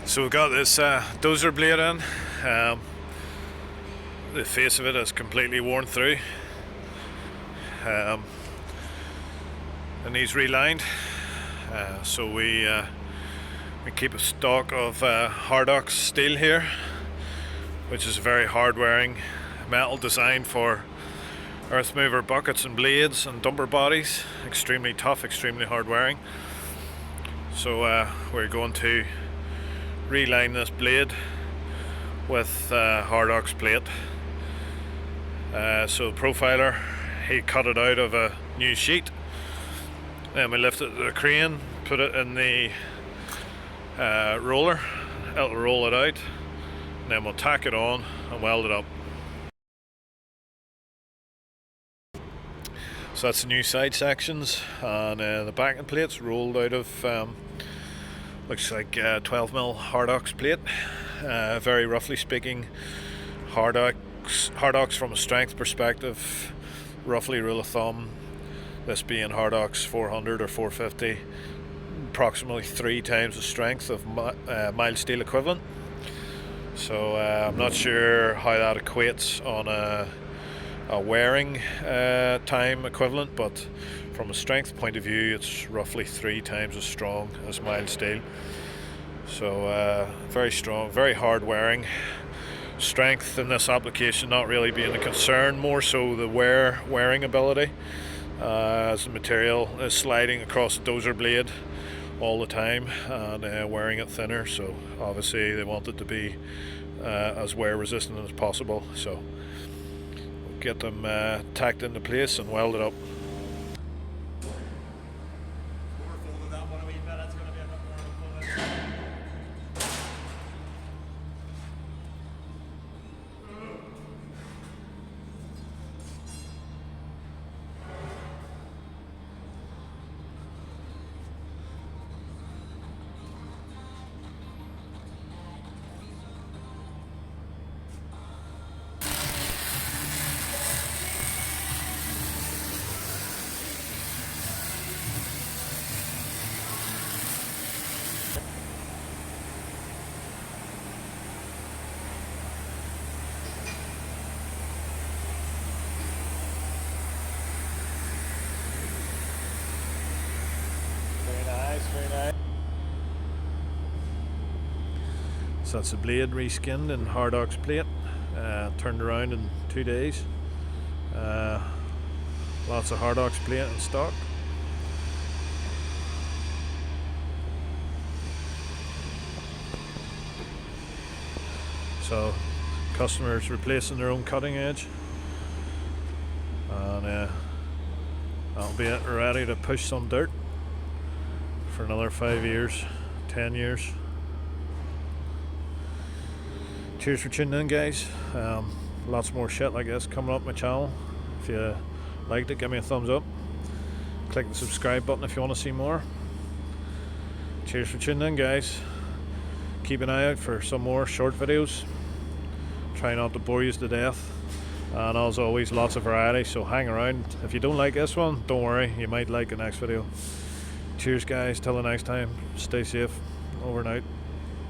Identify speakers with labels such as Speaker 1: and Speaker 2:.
Speaker 1: So we've got this dozer blade in. The face of it is completely worn through. It needs relined. So we keep a stock of hardox steel here, which is a very hard wearing metal designed for earth mover buckets and blades and dumper bodies. Extremely tough, extremely hard wearing. So we're going to reline this blade with hardox plate. So the profiler, he cut it out of a new sheet. Then we lift it to the crane, put it in the roller. It'll roll it out, and then we'll tack it on and weld it up. So that's the new side sections, and the backing plates rolled out of looks like 12mm hardox plate. Very roughly speaking, hardox from a strength perspective, roughly rule of thumb, this being hardox 400 or 450, approximately 3 times the strength of mild steel equivalent. So I'm not sure how that equates on a wearing time equivalent, but from a strength point of view, it's roughly 3 times as strong as mild steel. So very strong, very hard wearing. Strength in this application not really being a concern, more so the wearing ability, as the material is sliding across the dozer blade all the time and wearing it thinner. So obviously they want it to be as wear resistant as possible. So we'll get them tacked into place and welded up. Very nice. So that's the blade reskinned in hardox plate, turned around in 2 days. Lots of hardox plate in stock. So customers replacing their own cutting edge, and that'll be it, ready to push some dirt for another 5 years, 10 years. Cheers for tuning in, guys. Lots more shit like this coming up my channel. If you liked it, give me a thumbs up. Click the subscribe button if you want to see more. Cheers for tuning in, guys. Keep an eye out for some more short videos. Try not to bore you to death. And as always, lots of variety, so hang around. If you don't like this one, don't worry, you might like the next video. Cheers, guys, till the next time. Stay safe. Over and out.